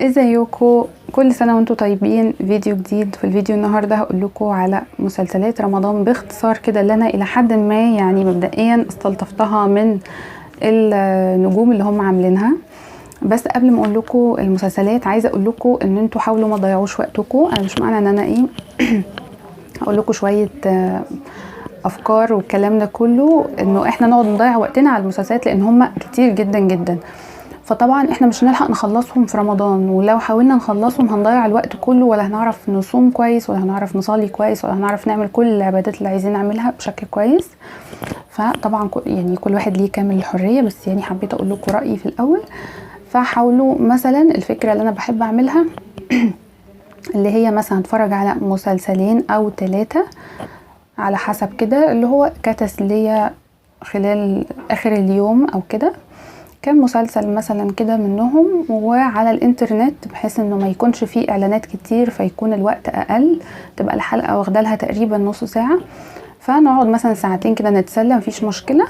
ازيكم؟ كل سنه وانتم طيبين. فيديو جديد. في الفيديو النهارده هقول لكم على مسلسلات رمضان باختصار كده، اللي انا الى حد ما يعني مبدئيا استلطفتها من النجوم اللي هم عاملينها. بس قبل ما اقول لكم المسلسلات عايزه اقول لكم ان انتم حاولوا ما تضيعوش وقتكم. انا مش معنى ان انا هقول لكم شويه افكار والكلام ده كله انه احنا نقعد نضيع وقتنا على المسلسلات، لان هم كتير جدا جدا، فطبعا احنا مش هنلحق نخلصهم في رمضان، ولو حاولنا نخلصهم هنضيع الوقت كله، ولا هنعرف نصوم كويس، ولا هنعرف نصلي كويس، ولا هنعرف نعمل كل العبادات اللي عايزين نعملها بشكل كويس. فطبعا يعني كل واحد ليه كامل الحرية، بس يعني حبيت اقول لكم رأيي في الاول. فحاولوا مثلا الفكرة اللي انا بحب اعملها اللي هي مثلا اتفرج على مسلسلين او 3 على حسب كده، اللي هو كتسلية خلال اخر اليوم او كده، كان مسلسل مثلا كده منهم وعلى الانترنت، بحيث انه ما يكونش فيه اعلانات كتير فيكون الوقت اقل، تبقى الحلقة واخدالها تقريبا نص ساعة، فنقعد مثلا ساعتين كده نتسلى مفيش مشكلة.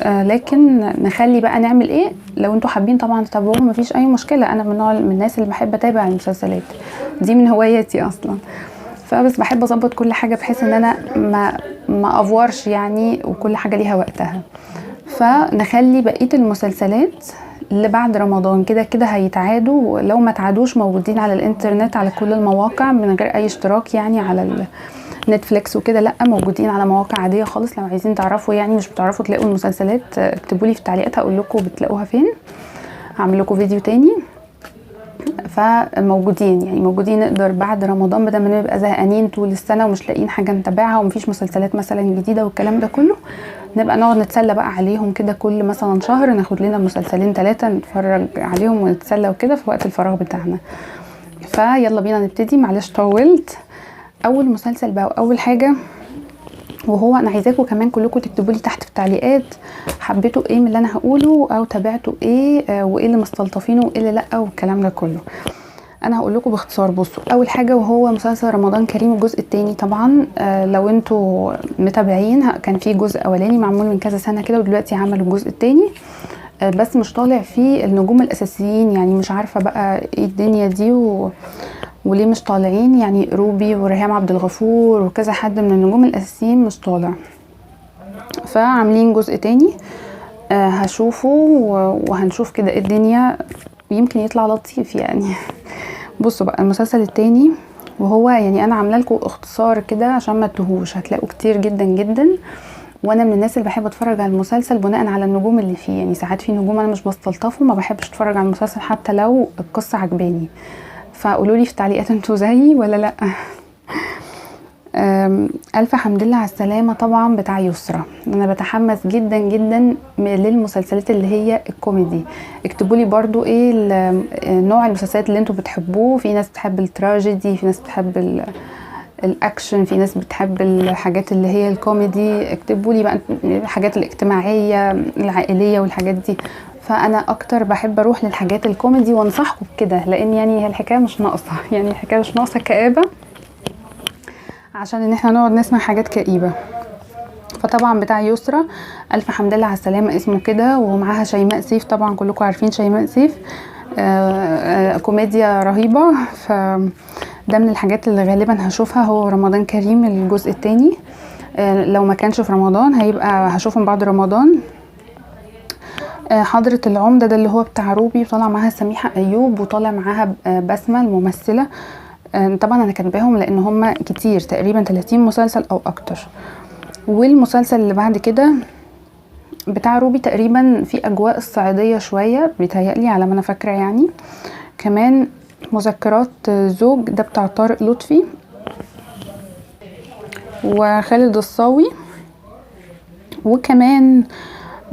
لكن نخلي بقى نعمل ايه لو انتوا حابين طبعا تتابعوه مفيش اي مشكلة. انا من نوع من الناس اللي بحب اتابع المسلسلات دي، من هواياتي اصلا، فبس بحب اظبط كل حاجة بحيث ان انا ما افورش يعني، وكل حاجة ليها وقتها. فنخلي بقية المسلسلات اللي بعد رمضان كده كده هيتعادوا، لو ما تعادوش موجودين على الانترنت على كل المواقع من غير اي اشتراك، يعني على نتفليكس وكده، لا موجودين على مواقع عادية خالص. لو عايزين تعرفوا يعني مش بتعرفوا تلاقوا المسلسلات اكتبوا لي في التعليقات هقول لكم بتلاقوها فين، هعمل لكم فيديو تاني. فموجودين يعني موجودين، نقدر بعد رمضان بدل ما نبقى زهقانين طول السنة ومش لاقيين حاجة نتابعها ومفيش مسلسلات مثلا جديدة والكلام ده كله، نبقى نقعد نتسلى بقى عليهم كده، كل مثلا شهر ناخد لنا مسلسلين 3 نتفرج عليهم ونتسلى وكده في وقت الفراغ بتاعنا. فيلا بينا نبتدي، معلش طولت. اول مسلسل بقى واول حاجة، وهو انا عايزاكم كمان كلكم تكتبوا لي تحت في التعليقات حبيتوا ايه من اللي انا هقوله، او تابعتوا ايه وايه اللي مستلطفينه وايه اللي لا والكلام ده كله. انا هقول لكم باختصار. بصوا، اول حاجه وهو مسلسل رمضان كريم الجزء الثاني. طبعا لو انتوا متابعين كان في جزء اولاني معمول من كذا سنه كده، ودلوقتي عملوا الجزء الثاني بس مش طالع فيه النجوم الاساسيين، يعني مش عارفه بقى ايه الدنيا دي وليه مش طالعين، يعني روبي وريهام عبد الغفور وكذا حد من النجوم الاساسيين مش طالع، فعاملين جزء تاني هشوفه وهنشوف كده ايه الدنيا، يمكن يطلع لطيف يعني. بصوا بقى المسلسل التاني، وهو يعني انا عامله لكم اختصار كده عشان ما تتوهوش، هتلاقوا كتير جدا جدا، وانا من الناس اللي بحب اتفرج على المسلسل بناء على النجوم اللي فيه، يعني ساعات في نجوم انا مش بستلطفه ما بحبش اتفرج على المسلسل حتى لو القصه عجباني، فقولوا لي في التعليقات انتوا زيي ولا لا. الف حمد لله على السلامه طبعا بتاع يسرا. انا بتحمس جدا جدا للمسلسلات اللي هي الكوميدي. اكتبوا لي برضو ايه نوع المسلسلات اللي انتوا بتحبوه، في ناس بتحب التراجيدي، في ناس بتحب الاكشن، في ناس بتحب الحاجات اللي هي الكوميدي. اكتبوا لي بقى الحاجات الاجتماعيه العائليه والحاجات دي، فانا اكتر بحب اروح للحاجات الكوميدي وانصحكم بكده، لان يعني الحكايه مش ناقصه، يعني الحكايه مش ناقصه كآبه عشان ان احنا نقعد نسمع حاجات كئيبه. فطبعا بتاع يسرا الف حمد لله على السلامه اسمه كده، ومعاها شيماء سيف، طبعا كلكم عارفين شيماء سيف، كوميديا رهيبه. فده من الحاجات اللي غالبا هشوفها، هو رمضان كريم الجزء الثاني، لو ما كانش في رمضان هيبقى هشوفهم بعد رمضان. حضرة العمدة ده اللي هو بتاع روبي، وطالع معاها سميحة ايوب، وطالع معاها بسمة الممثلة. طبعا انا كاتباهم لان هم كتير، تقريبا 30 مسلسل او اكتر. والمسلسل اللي بعد كده بتاع روبي تقريبا في اجواء الصعيدية شوية بيتهيألي على ما انا فاكرة يعني. كمان مذكرات زوج ده بتاع طارق لطفي وخالد الصاوي. وكمان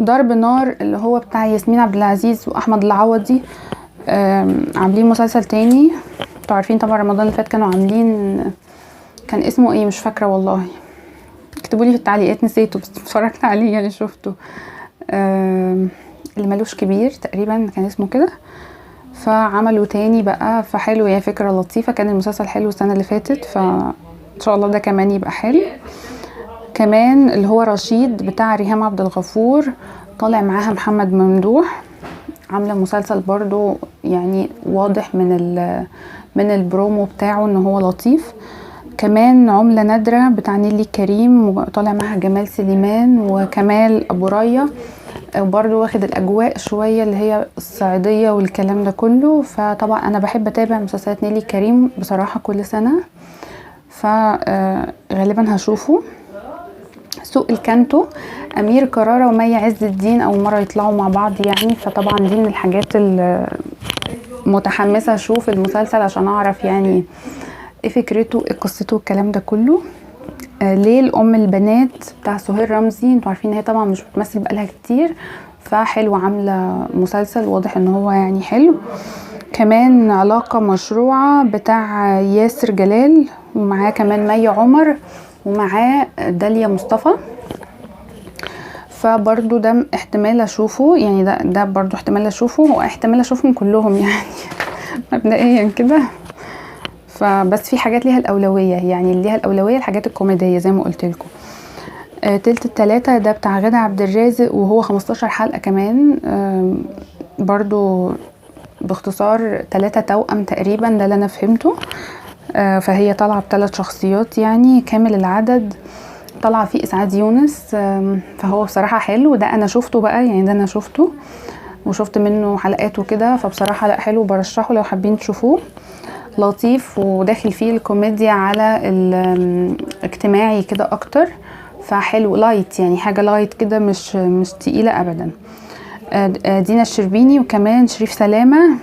ضرب نار اللي هو بتاع ياسمين عبد العزيز واحمد العوضي، عاملين مسلسل تاني. انتوا عارفين طبعا رمضان اللي فات كانوا عاملين، كان اسمه ايه مش فاكره والله، اكتبوا لي في التعليقات نسيته بس اتفرجت عليه يعني شفته. اللي ملوش كبير تقريبا كان اسمه كده، فعملوا تاني بقى، فحلو يعني فكره لطيفه، كان المسلسل حلو السنه اللي فاتت، فان شاء الله ده كمان يبقى حلو. كمان اللي هو رشيد بتاع ريهام عبد الغفور، طالع معاها محمد ممدوح، عامله مسلسل برضو يعني واضح من البرومو بتاعه ان هو لطيف. كمان عملة نادرة بتاع نيلي كريم وطالع معها جمال سليمان وكمال ابو ريا، وبرده واخد الاجواء شويه اللي هي الصعيديه والكلام ده كله. فطبعا انا بحب اتابع مسلسلات نيلي كريم بصراحه كل سنه، فغالبا هشوفه. سوق الكانتو، امير كرارة ومي عز الدين اول مره يطلعوا مع بعض يعني، فطبعا دي من الحاجات المتحمسه اشوف المسلسل عشان اعرف يعني ايه فكرته ايه قصته الكلام ده كله. ليل ام البنات بتاع سهير رمزي، انتوا عارفين ان هي طبعا مش بتمثل بقالها كتير، فحلوه عامله مسلسل واضح ان هو يعني حلو. كمان علاقه مشروعه بتاع ياسر جلال ومعاه كمان مي عمر ومعاه داليا مصطفى، فبرضو ده احتمال اشوفه يعني، ده برضو احتمال اشوفه واحتمال اشوفهم كلهم يعني مبدئيا كده. فبس في حاجات ليها الاولويه، يعني اللي ليها الاولويه الحاجات الكوميديه زي ما قلت لكم. تلت التلاتة ده بتاع غادة عبد الرازق وهو 15 حلقه كمان، برضو باختصار 3 توأم تقريبا ده اللي انا فهمته. فهي طالعه ب3 شخصيات يعني كامل العدد، طالعه فيه اسعاد يونس. فهو بصراحه حلو، ده انا شفته بقى يعني، ده انا شفته وشفت منه حلقات وكده، فبصراحه لا حلو برشحه لو حابين تشوفوه. لطيف وداخل فيه الكوميديا على الاجتماعي كده اكتر، فحلو لايت يعني، حاجه لايت كده مش تقيله ابدا. دينا الشربيني وكمان شريف سلامه،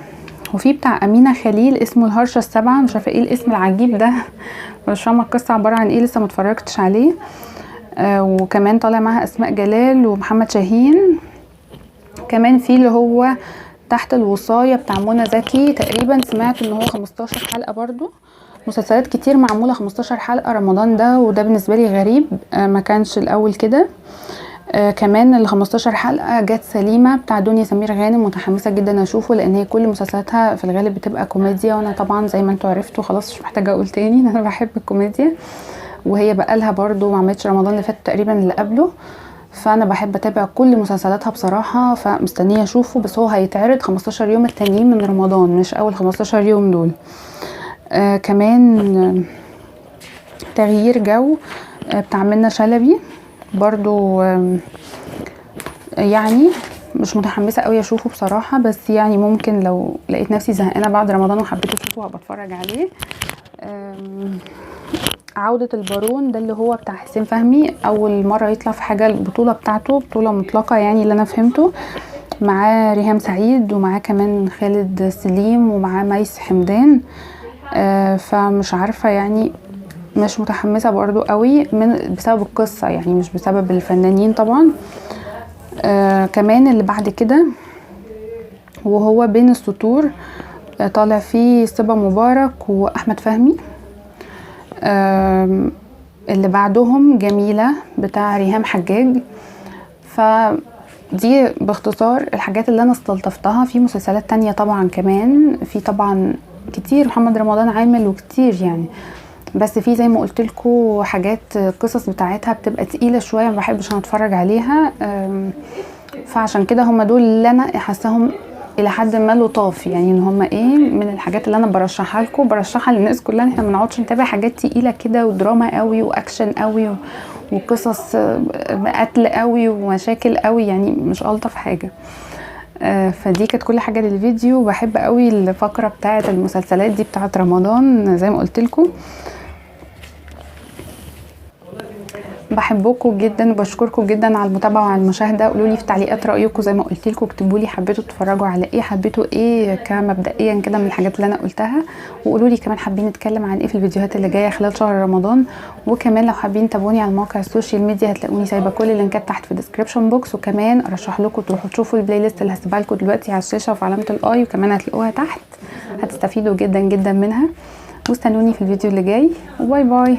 وفي بتاع امينه خليل اسمه الهرشه السبعه، مش عارفه ايه الاسم العجيب ده، مش فاهمه القصه عباره عن ايه، لسه ما اتفرجتش عليه. وكمان طالع معاها اسماء جلال ومحمد شاهين. كمان في اللي هو تحت الوصايه بتاع منى زكي، تقريبا سمعت ان هو 15 حلقه برضو. مسلسلات كتير معموله 15 حلقه رمضان ده، وده بالنسبه لي غريب، ما كانش الاول كده. كمان ال 15 حلقه جت سليمه بتاع دنيا سمير غانم، متحمسه جدا اشوفه لان هي كل مسلسلاتها في الغالب بتبقى كوميديا، وانا طبعا زي ما انتوا عرفتوا خلاص مش محتاجه اقول تاني ان انا بحب الكوميديا. وهي بقالها برضو ما عملتش رمضان اللي فات تقريبا اللي قبله، فانا بحب اتابع كل مسلسلاتها بصراحه، فمستنيه اشوفه. بس هو هيتعرض 15 يوم التانيين من رمضان مش اول 15 يوم دول. كمان تغيير جو بتاع منة شلبي برضو، يعني مش متحمسه قوي اشوفه بصراحه، بس يعني ممكن لو لقيت نفسي زهقانه بعد رمضان وحبيت اشوفه هبقى اتفرج عليه. عودة البارون ده اللي هو بتاع حسين فهمي، اول مرة يطلع في حاجة البطولة بتاعته بطولة مطلقة يعني اللي انا فهمته، معاه ريهام سعيد ومعاه كمان خالد سليم ومعاه ميس حمدان. فمش عارفة يعني، مش متحمسة برضو قوي بسبب القصة يعني، مش بسبب الفنانين طبعا. كمان اللي بعد كده وهو بين السطور، طالع فيه صبا مبارك واحمد فهمي. اللي بعدهم جميلة بتاع ريهام حجاج. فدي باختصار الحاجات اللي انا استلطفتها. في مسلسلات تانية طبعا كمان، في طبعا كتير، محمد رمضان عامل وكتير يعني، بس في زي ما قلت لكم حاجات قصص بتاعتها بتبقى تقيلة شوية ما بحبش انا اتفرج عليها. فعشان كده هم دول اللي انا حاساهم الى حد ما لطاف يعني، ان هم ايه من الحاجات اللي انا برشحها لكم، برشحها للناس كلها. احنا ما نقعدش نتابع حاجات تقيله كده ودراما قوي واكشن قوي وقصص قتل قوي ومشاكل قوي، يعني مش الطف حاجه. فدي كانت كل حاجه للفيديو. بحب قوي الفقره بتاعه المسلسلات دي بتاعه رمضان زي ما قلت لكم. بحبكم جدا وبشكركم جدا على المتابعه وعلى المشاهده. قولوا لي في تعليقات رايكم زي ما قلت لكم، اكتبوا لي حبيتوا تتفرجوا على ايه، حبيتوا ايه كمبدئيا كده من الحاجات اللي انا قلتها، وقولوا لي كمان حابين نتكلم عن ايه في الفيديوهات اللي جايه خلال شهر رمضان. وكمان لو حابين تابعوني على مواقع السوشيال ميديا هتلاقوني سايبه كل اللينكات تحت في الديسكربشن بوكس، وكمان ارشح لكم تروحوا تشوفوا البلاي ليست اللي هسيبها لكم دلوقتي على الشاشه وفي علامه الاي، وكمان هتلاقوها تحت، هتستفيدوا جدا جدا منها. واستنوني في الفيديو اللي جاي، وباي باي.